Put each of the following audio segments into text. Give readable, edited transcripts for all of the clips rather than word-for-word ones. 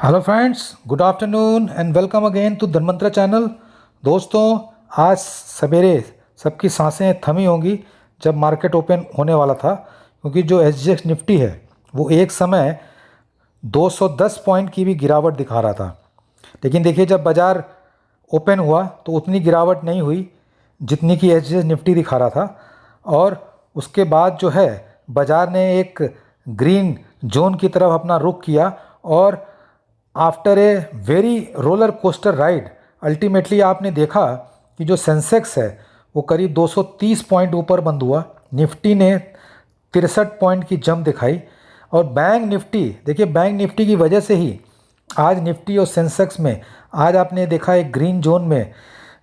Hello friends, good afternoon and welcome again to Dhanmantra channel. दोस्तों, आज सवेरे सबकी सांसें थमी होंगी जब मार्केट ओपन होने वाला था, क्योंकि जो एसजीएक्स निफ्टी है वो एक समय 210 पॉइंट की भी गिरावट दिखा रहा था। लेकिन देखिए, जब बाज़ार ओपन हुआ तो उतनी गिरावट नहीं हुई जितनी कि एसजीएक्स निफ्टी दिखा रहा था। और उसके बाद जो है बाज़ार ने एक ग्रीन जोन की तरफ अपना रुख किया और after a very roller coaster ride ultimately आपने देखा कि जो सेंसेक्स है वो करीब 230 पॉइंट ऊपर बंद हुआ। निफ्टी ने 63 पॉइंट की जंप दिखाई। और बैंक निफ्टी, देखिए बैंक निफ्टी की वजह से ही आज निफ्टी और सेंसेक्स में आज आपने देखा एक ग्रीन जोन में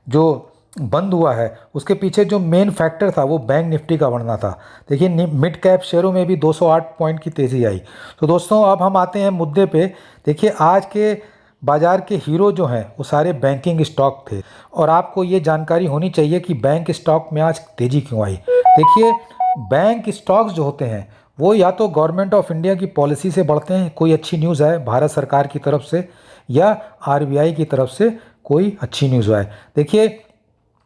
जो बंद हुआ है, उसके पीछे जो मेन फैक्टर था वो बैंक निफ्टी का बढ़ना था। देखिए, मिड कैप शेयरों में भी 208 पॉइंट की तेज़ी आई। तो दोस्तों, अब हम आते हैं मुद्दे पे। देखिए, आज के बाज़ार के हीरो जो हैं वो सारे बैंकिंग स्टॉक थे, और आपको ये जानकारी होनी चाहिए कि बैंक स्टॉक में आज तेज़ी क्यों आई। देखिए, बैंक स्टॉक्स जो होते हैं वो या तो गवर्नमेंट ऑफ इंडिया की पॉलिसी से बढ़ते हैं, कोई अच्छी न्यूज़ आए भारत सरकार की तरफ से, या आरबीआई की तरफ से कोई अच्छी न्यूज़ आए। देखिए,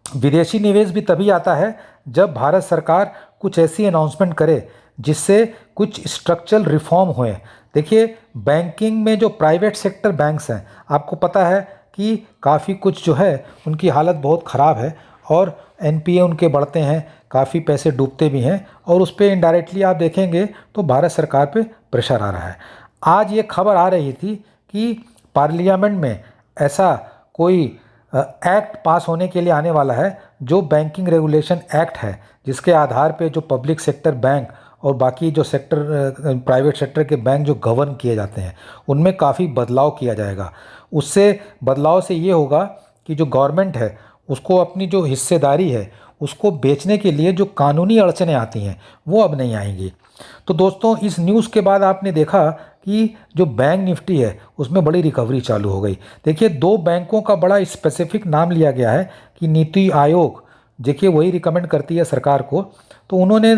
विदेशी निवेश भी तभी आता है जब भारत सरकार कुछ ऐसी अनाउंसमेंट करे जिससे कुछ स्ट्रक्चरल रिफॉर्म हुए। देखिए, बैंकिंग में जो प्राइवेट सेक्टर बैंक्स हैं, आपको पता है कि काफ़ी कुछ जो है उनकी हालत बहुत ख़राब है, और एनपीए उनके बढ़ते हैं, काफ़ी पैसे डूबते भी हैं, और उस पर इनडायरेक्टली आप देखेंगे तो भारत सरकार पे प्रेशर आ रहा है। आज ये खबर आ रही थी कि पार्लियामेंट में ऐसा कोई एक्ट पास होने के लिए आने वाला है जो बैंकिंग रेगुलेशन एक्ट है, जिसके आधार पे जो पब्लिक सेक्टर बैंक और बाकी जो सेक्टर प्राइवेट सेक्टर के बैंक जो गवर्न किए जाते हैं उनमें काफ़ी बदलाव किया जाएगा। उससे बदलाव से ये होगा कि जो गवर्नमेंट है उसको अपनी जो हिस्सेदारी है उसको बेचने के लिए जो कानूनी अड़चनें आती हैं वो अब नहीं आएंगी। तो दोस्तों, इस न्यूज़ के बाद आपने देखा कि जो बैंक निफ्टी है उसमें बड़ी रिकवरी चालू हो गई। देखिए, दो बैंकों का बड़ा स्पेसिफिक नाम लिया गया है कि नीति आयोग, देखिए वही रिकमेंड करती है सरकार को, तो उन्होंने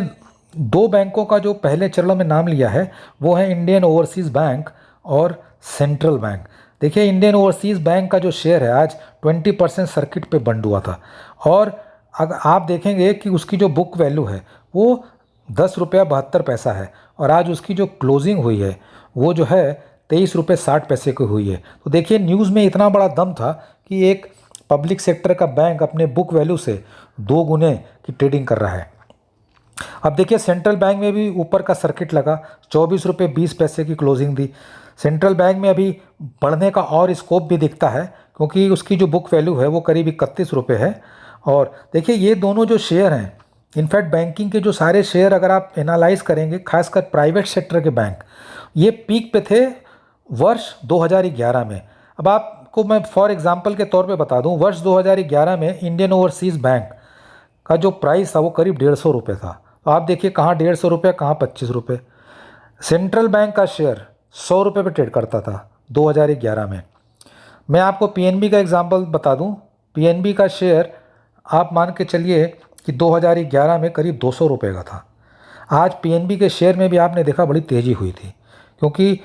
दो बैंकों का जो पहले चरण में नाम लिया है वो है इंडियन ओवरसीज़ बैंक और सेंट्रल बैंक। देखिए, इंडियन ओवरसीज़ बैंक का जो शेयर है आज 20% सर्किट पे बंद हुआ था, और अगर आप देखेंगे कि उसकी जो बुक वैल्यू है वो 10 रुपया 72 पैसा है, और आज उसकी जो क्लोजिंग हुई है वो जो है 23 रुपये 60 पैसे की हुई है। तो देखिए, न्यूज़ में इतना बड़ा दम था कि एक पब्लिक सेक्टर का बैंक अपने बुक वैल्यू से 2 गुने की ट्रेडिंग कर रहा है। अब देखिए, सेंट्रल बैंक में भी ऊपर का सर्किट लगा, 24 रुपये 20 पैसे की क्लोजिंग दी। सेंट्रल बैंक में अभी बढ़ने का और स्कोप भी दिखता है, क्योंकि उसकी जो बुक वैल्यू है वो करीब 31 रुपये है। और देखिए, ये दोनों जो शेयर हैं, इनफैक्ट बैंकिंग के जो सारे शेयर अगर आप एनालाइज करेंगे, खासकर प्राइवेट सेक्टर के बैंक, ये पीक पे थे वर्ष 2011 में। अब आपको मैं फॉर एग्जांपल के तौर पे बता दूं, वर्ष 2011 में इंडियन ओवरसीज़ बैंक का जो प्राइस था वो करीब 150 रुपये था। तो आप देखिए, कहाँ 150 रुपये, कहाँ 25 रुपये। सेंट्रल बैंक का शेयर 100 रुपये पे ट्रेड करता था 2011 में। मैं आपको पीएनबी का एग्जांपल बता दूं, पीएनबी का शेयर आप मान के चलिए कि 2011 में करीब 200 रुपये का था। आज पीएनबी के शेयर में भी आपने देखा बड़ी तेज़ी हुई थी, क्योंकि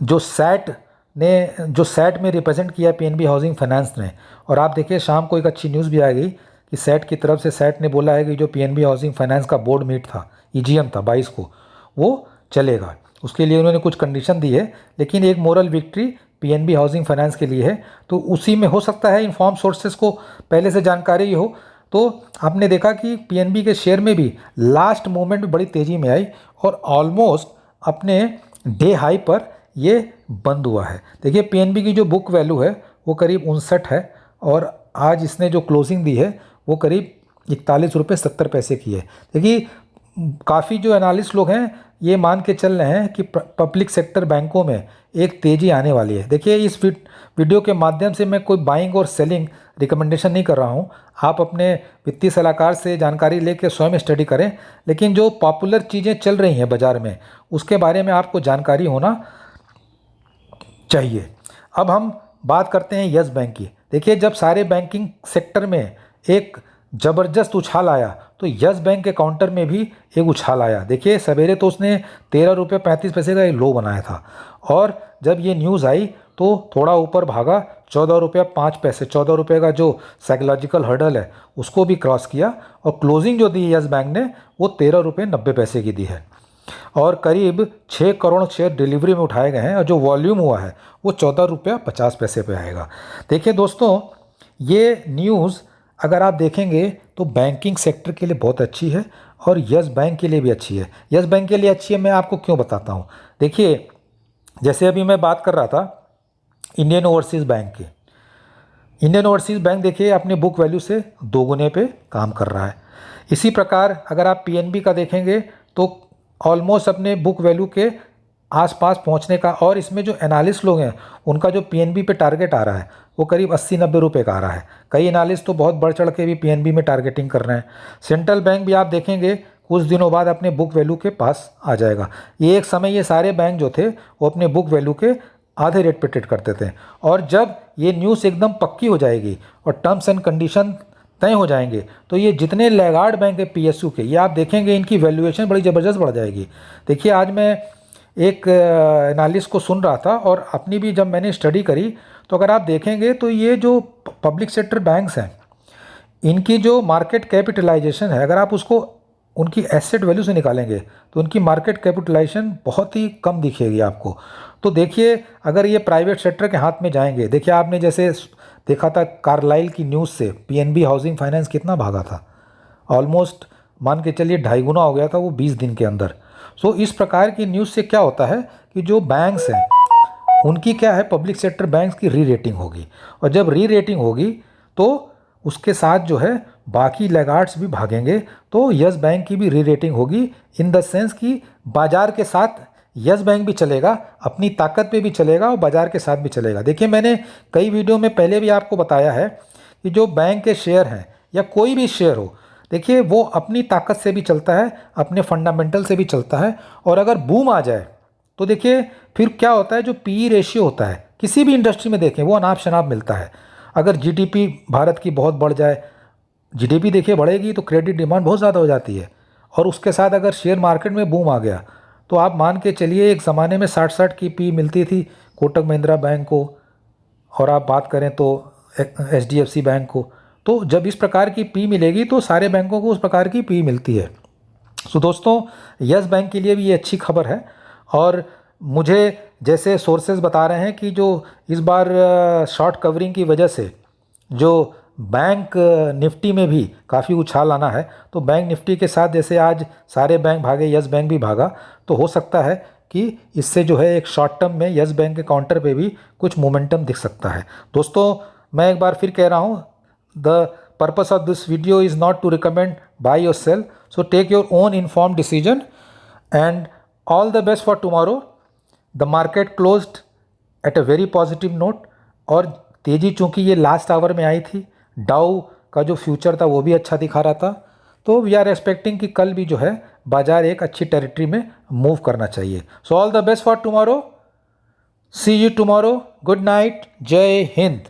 जो सैट में रिप्रेजेंट किया पीएनबी हाउसिंग फाइनेंस ने, और आप देखिए शाम को एक अच्छी न्यूज़ भी आ गई कि सैट की तरफ से सैट ने बोला है कि जो पीएनबी हाउसिंग फाइनेंस का बोर्ड मीट था, ईजीएम था 22 को, वो चलेगा। उसके लिए उन्होंने कुछ कंडीशन दी है, लेकिन एक moral victory PNB housing finance के लिए है। तो उसी में हो सकता है इन्फॉर्म सोर्सेस को पहले से जानकारी हो। तो आपने देखा कि पीएनबी के शेयर में भी लास्ट मोमेंट में बड़ी तेज़ी में आई, और ऑलमोस्ट अपने डे हाई पर ये बंद हुआ है। देखिए, पीएनबी की जो बुक वैल्यू है वो करीब 59 है, और आज इसने जो क्लोजिंग दी है वो करीब 41 रुपये 70 पैसे की है। देखिए, काफ़ी जो एनालिस्ट लोग हैं ये मान के चल रहे हैं कि पब्लिक सेक्टर बैंकों में एक तेज़ी आने वाली है। देखिए, इस वीडियो के माध्यम से मैं कोई बाइंग और सेलिंग रिकमेंडेशन नहीं कर रहा हूँ, आप अपने वित्तीय सलाहकार से जानकारी लेकर स्वयं स्टडी करें, लेकिन जो पॉपुलर चीज़ें चल रही हैं बाज़ार में उसके बारे में आपको जानकारी होना चाहिए। अब हम बात करते हैं यस बैंक की। देखिए, जब सारे बैंकिंग सेक्टर में एक ज़बरदस्त उछाल आया तो यस बैंक के काउंटर में भी एक उछाल आया। देखिए, सवेरे तो उसने 13 रुपये 35 पैसे का एक लो बनाया था, और जब ये न्यूज़ आई तो थोड़ा ऊपर भागा, 14 रुपया 5 पैसे, 14 रुपये का जो साइकोलॉजिकल हर्डल है उसको भी क्रॉस किया, और क्लोजिंग जो दी यस बैंक ने वो 13 रुपये 90 पैसे की दी है, और करीब 6 करोड़ शेयर डिलीवरी में उठाए गए हैं, और जो वॉल्यूम हुआ है वो 14 रुपया 50 पैसे पे आएगा। देखिए दोस्तों, ये न्यूज़ अगर आप देखेंगे तो बैंकिंग सेक्टर के लिए बहुत अच्छी है, और यस बैंक के लिए भी अच्छी है। यस बैंक के लिए अच्छी है, मैं आपको क्यों बताता हूँ। देखिए, जैसे अभी मैं बात कर रहा था इंडियन ओवरसीज़ बैंक की। इंडियन ओवरसीज़ बैंक देखिए अपने बुक वैल्यू से 2 गुने पे काम कर रहा है। इसी प्रकार अगर आप पीएनबी का देखेंगे तो ऑलमोस्ट अपने बुक वैल्यू के आसपास पहुंचने का, और इसमें जो एनालिस्ट लोग हैं उनका जो पीएनबी पे टारगेट आ रहा है वो करीब 80-90 रुपये का आ रहा है। कई एनालिस्ट तो बहुत बढ़ चढ़ के भी पीएनबी में टारगेटिंग कर रहे हैं। सेंट्रल बैंक भी आप देखेंगे कुछ दिनों बाद अपने बुक वैल्यू के पास आ जाएगा। ये एक समय ये सारे बैंक जो थे वो अपने बुक वैल्यू के आधे रेट पे ट्रेड करते थे, और जब ये न्यूज़ एकदम पक्की हो जाएगी और टर्म्स एंड कंडीशन तय हो जाएंगे तो ये जितने लैगार्ड बैंक है पीएसयू के, ये आप देखेंगे इनकी वैल्यूएशन बड़ी ज़बरदस्त बढ़ जाएगी। देखिए, आज मैं एक एनालिस्ट को सुन रहा था, और अपनी भी जब मैंने स्टडी करी तो अगर आप देखेंगे तो ये जो पब्लिक सेक्टर बैंक्स हैं इनकी जो मार्केट कैपिटलाइजेशन है, अगर आप उसको उनकी एसेट वैल्यू से निकालेंगे तो उनकी मार्केट कैपिटलाइजेशन बहुत ही कम दिखेगी आपको। तो देखिए, अगर ये प्राइवेट सेक्टर के हाथ में जाएंगे, देखिए आपने जैसे देखा था कार्लाइल की न्यूज़ से पीएनबी हाउसिंग फाइनेंस कितना भागा था, ऑलमोस्ट मान के चलिए 2.5 गुना हो गया था वो 20 दिन के अंदर। सो इस प्रकार की न्यूज़ से क्या होता है कि जो बैंक्स हैं उनकी क्या है, पब्लिक सेक्टर बैंक्स की री रेटिंग होगी, और जब री रेटिंग होगी तो उसके साथ जो है बाकी लैगार्ड्स भी भागेंगे, तो यस बैंक की भी री रेटिंग होगी, इन द सेंस कि बाजार के साथ यस बैंक भी चलेगा, अपनी ताकत पे भी चलेगा और बाजार के साथ भी चलेगा। देखिए, मैंने कई वीडियो में पहले भी आपको बताया है कि जो बैंक के शेयर हैं या कोई भी शेयर हो, देखिए वो अपनी ताकत से भी चलता है, अपने फंडामेंटल से भी चलता है, और अगर बूम आ जाए तो देखिए फिर क्या होता है, जो पीई रेशियो होता है किसी भी इंडस्ट्री में देखें वो अनाप शनाप मिलता है। अगर जीडीपी भारत की बहुत बढ़ जाए, जीडीपी देखिए बढ़ेगी तो क्रेडिट डिमांड बहुत ज़्यादा हो जाती है, और उसके साथ अगर शेयर मार्केट में बूम आ गया तो आप मान के चलिए एक ज़माने में 60-60 की पी मिलती थी कोटक महिंद्रा बैंक को, और आप बात करें तो एचडीएफसी बैंक को। तो जब इस प्रकार की पी मिलेगी तो सारे बैंकों को उस प्रकार की पी मिलती है। सो दोस्तों, यस बैंक के लिए भी ये अच्छी खबर है, और मुझे जैसे सोर्सेज बता रहे हैं कि जो इस बार शॉर्ट कवरिंग की वजह से जो बैंक निफ्टी में भी काफ़ी उछाल आना है, तो बैंक निफ्टी के साथ जैसे आज सारे बैंक भागे, यस बैंक भी भागा, तो हो सकता है कि इससे जो है एक शॉर्ट टर्म में यस बैंक के काउंटर पे भी कुछ मोमेंटम दिख सकता है। दोस्तों, मैं एक बार फिर कह रहा हूँ, the purpose of this video is not to recommend by yourself, so take your own informed decision, and all the best for tomorrow. The market closed at a very positive note, और तेज़ी चूँकि ये last hour में आई थी, डाउ का जो future था वो भी अच्छा दिखा रहा था, तो वी आर एक्सपेक्टिंग कि कल भी जो है बाजार एक अच्छी टेरिटरी में मूव करना चाहिए। So all the best for tomorrow, see you tomorrow, good night, जय हिंद।